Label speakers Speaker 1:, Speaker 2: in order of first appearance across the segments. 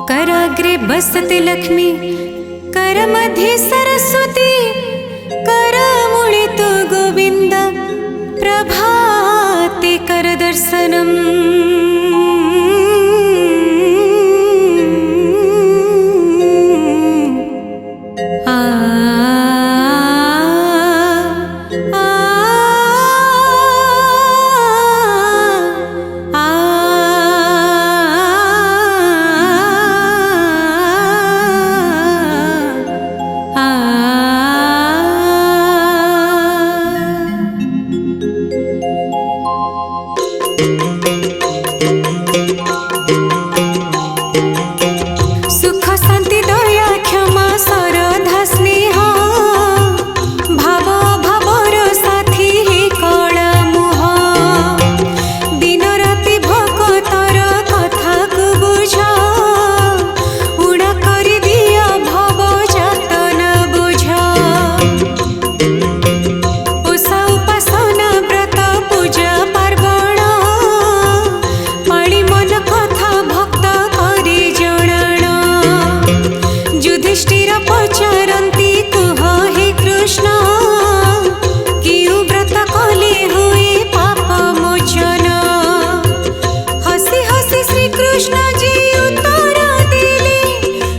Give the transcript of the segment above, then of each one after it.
Speaker 1: कराग्रे बसते लक्ष्मी, कर मध्ये सरस्वती, करमुळे तु गोविंद, प्रभाते कर दर्शनम्। सुख शांति दया क्षमा श्रद्धा स्नेह, भाव भावर साथी हे कला मुह, दिन राति भक्तर कथा को बुझ, उड़ा करि दिया भव जातन बुझ। ओषा उपासना व्रत पूजा पार्वण, पाणी मन कथा भक्त करे जणाण। युधिष्ठिर पचारंती कुह हे कृष्ण, किउ व्रत कले हुए पाप मोचन। हसी हसी श्री कृष्ण जी उत्तर देले,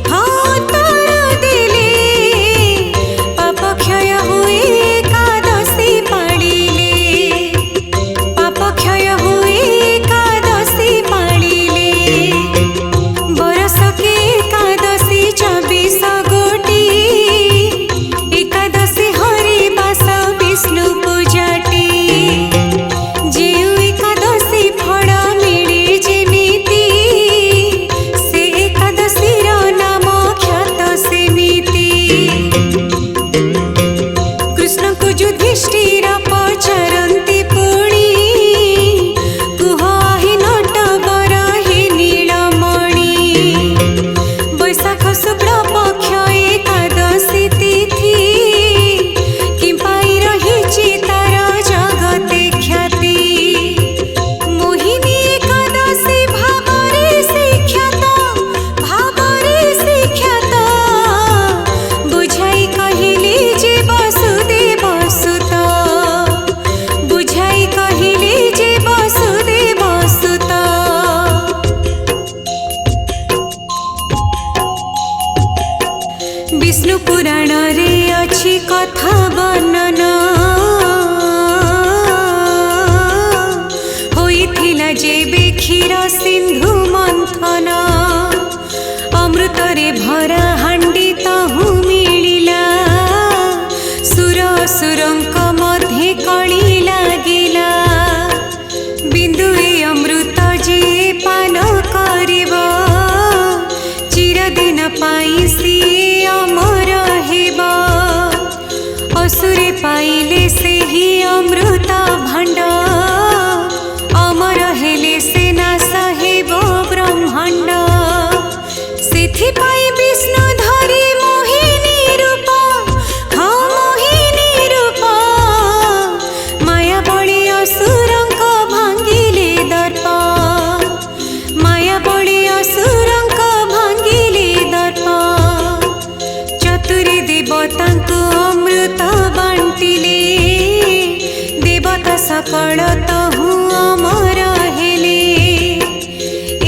Speaker 1: हाँ उत्तर देले, पाप क्षय हुए एकादशी पाळिले, पाप क्षय हुए एकादशी पाळिले। बरस के एकादशी 24 गोटी, एकादशी हरि बास विष्णु पूजाटी। जेउ एकादशी फल मिले जेमिति, से एकादशीर नाम ख्यात सेमिति। कृष्ण को युधिष्ठिर पचारंती पुणी, कुह हे नटवर हे नीलमणि। वैशाख शुक्ल पक्ष एकादशी तिथि, किंपाई रहिछि तार जगते ख्याति। मोहिनी एकादशी भावरे शिख्यात, भावरे शिख्यात, बुझाई कहिले जे वसुदेव सुत, बुझाई कहिले जे वसुदेव सुत। विष्णु पुराण रे अछि कथा वर्णन, होइथिला जेबे क्षीर सिंधु मंथन। अमृत रे भरा हांडी तहु मिलिला, सुर असुरंक मध्ये कଳି लागिला। बिंदुए अमृत जे पान करिब, चिरदिन पाई सिए अमर हेब। असुरे पाइले सेहि अमृत भांड, अमर हेले से नाश हेब ब्रह्मांड। सेथिपाई विष्णु धरि मोहिनी रूप, हाँ मोहिनी रूप, माया बळी असुरंक भांगिले दर्प, माया बळी असुरंक भांगिले दर्प। चतुरे देवतांकु अमृत बांटिले, देवता सकल तहु अमर हेले।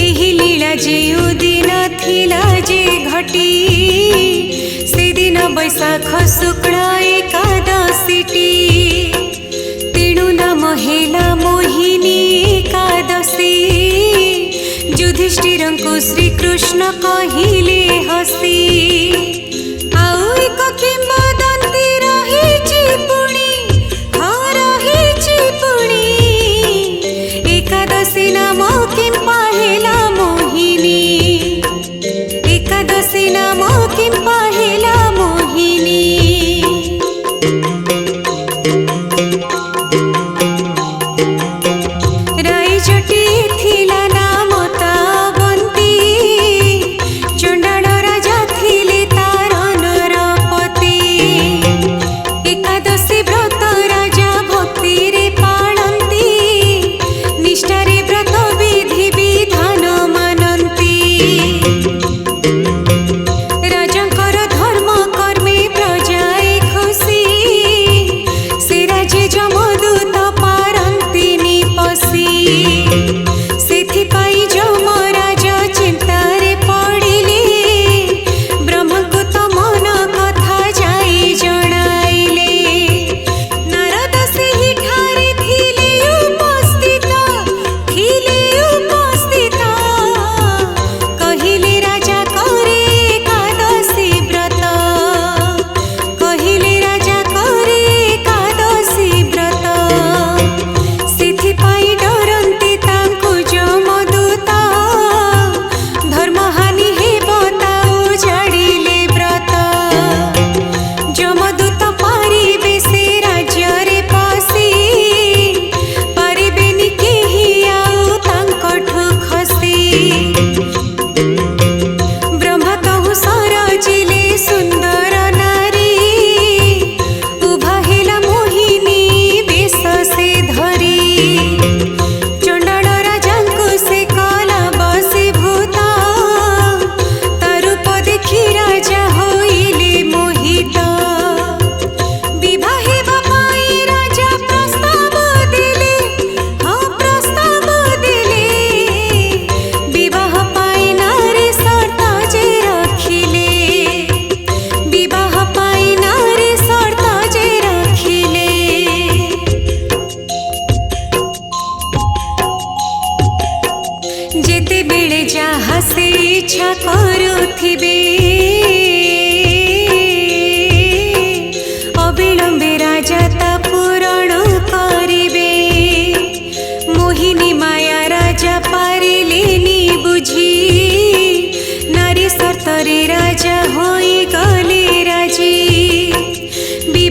Speaker 1: एही लीला जेउ दिन थिला जे घटी, से दिन वैशाख शुक्ल एकादशीटी। तेणु नाम हेला मोहिनी एकादशी, युधिष्ठिरंकु श्रीकृष्ण कहिले हसी। आउ एक किंवदंती रहिछि पुणी, हाँ रहिछि पुणी, एकादशी नाम किंपा हेला मोहिनी, एकादशी नाम किंपा हेला मोहिनी।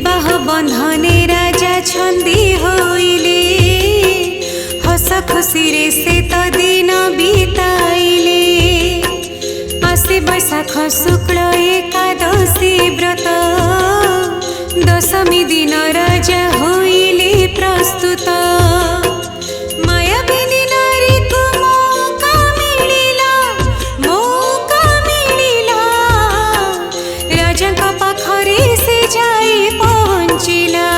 Speaker 1: विवाह बंधने राजा छंदी होइले हस खुशी रे से तो दिन बीताइले आसे बैशाख शुक्ल एकादशी व्रत दशमी दिन राजा होइले प्रस्तुत मायाबिनी नारी को मौका मिलिला राजा का पाखरे से जाई पहुँचिला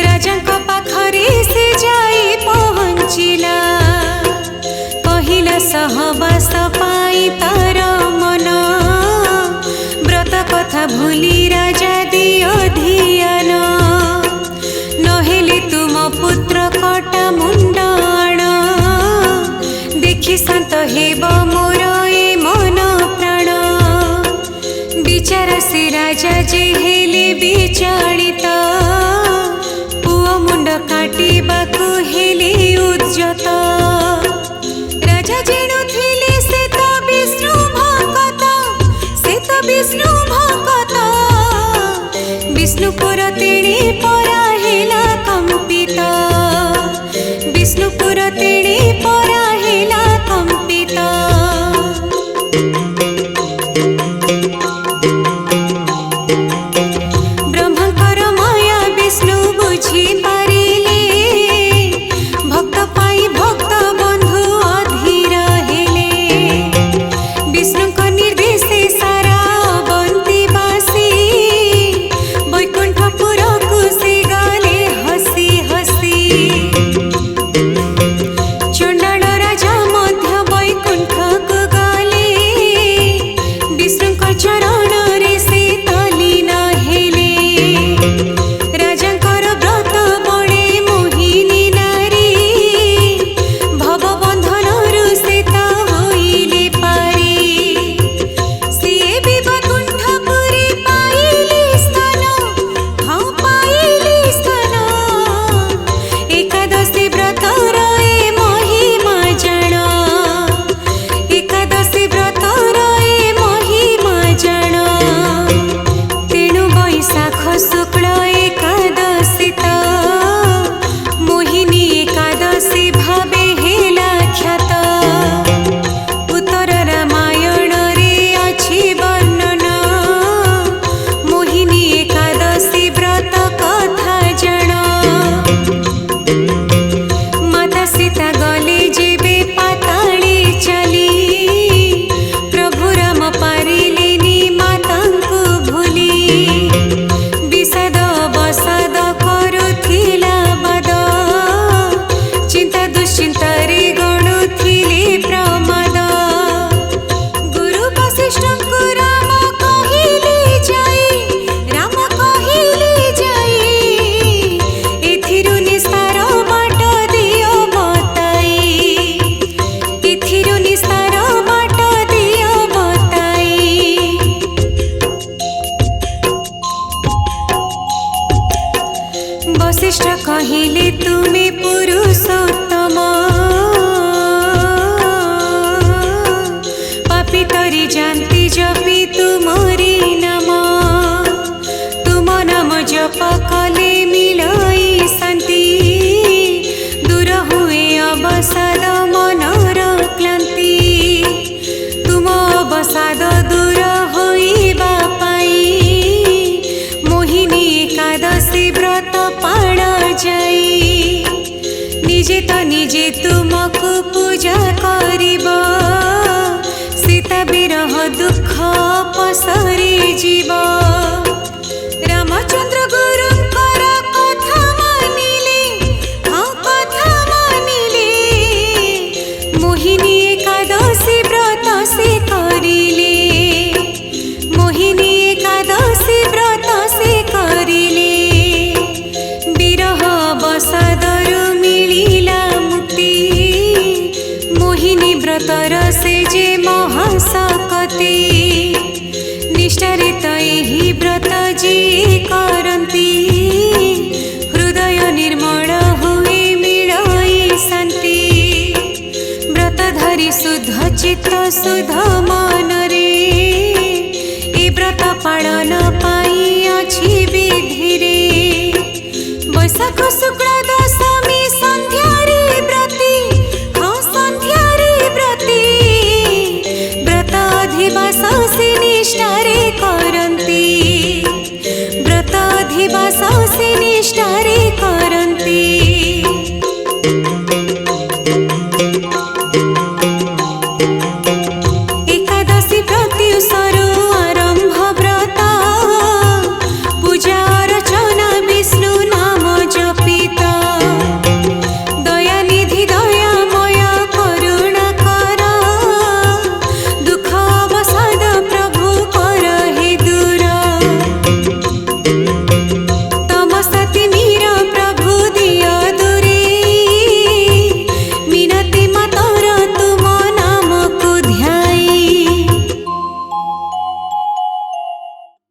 Speaker 1: राजा का पाखरे से जाई पहुँचिला कहिला सहवास पाई तार मन व्रत कथा भूली राजा दियो धियान नहेले तुम पुत्र कटा मुंडाण देखि शांत हेब मोर ए मन प्राण विचार से राजा जे हेले विचलित पुओ मुंड काटिबाकु हेले उद्यत राजा जेणु थिले से तो विष्णु भक्त विष्णुपुर तेणे परा हेला कंपित विष्णुपुर तेणे परा हेला कंपित ब्रह्मकर माया विष्णु बुझी पारिले भक्त पाई भक्त बंधु अधीर हेले विष्णु को निर्देशे सारा अवंतीवासी वैकुंठपुर को से गले हसी हसी चंडाल राजा मध्य वैकुंठ को गले विष्णु को चरण रे से तलीन हेले राजांकर व्रत बड़े मोहिनी नारी भव बंधन से तो होइले पारी सिए भी वैकुंठपुरी पाइले स्थान हाँ पाइले स्थान एकादशी व्रत रहे महिमा जान एकादशी व्रत रहे महिमा जान तेणु बैशाख शुक्ल एकादशी त मोहिनी एकादशी भावे हेला ख्यात उत्तर रामायण रे अछि वर्णन मोहिनी एकादशी व्रत कथा जन माता सीता गले जेबे पाताले चली प्रभु राम पारिलेनी मातांकु भूली विषाद अवसाद करुथिला बद चिंता दुश्चिंता रे गणुथिले प्रमाद गुरु वसिष्ठंकु राम कहिले जाई एथिरु निस्तार बाट दियो बताई एथिरु निस्तार बाट दियो बताई वशिष्ठ कहिले तुमे पुरुषोत्तम पापी तरी जानती जपी तुमरी नाम तुम नाम जप कले मिलई शांति दूर हुए अवसाद मनर क्लांति तुम अवसाद दूर होइबा पाई मोहिनी एकादशी व्रत पाण जाई निजे तो निजे तुमको पूजा करिब सीता विरह दुख पसरी जीव रामचंद्र गुरुंकर कथा मानिले हाँ कथा मानिले मोहिनी एकादशी व्रत से करिले मोहिनी एकादशी व्रत से करिले विरह अवसादरु मिलिला मुक्ति मोहिनी व्रतर से जे महाशक्ति निष्ठारे तो यही व्रत जी करती हृदय निर्मल हुए मिलई शांति व्रत धरी शुद्ध चित्त शुद्ध मन रे ए व्रत पालन पाई अछि विधि। দেখো শুক্ল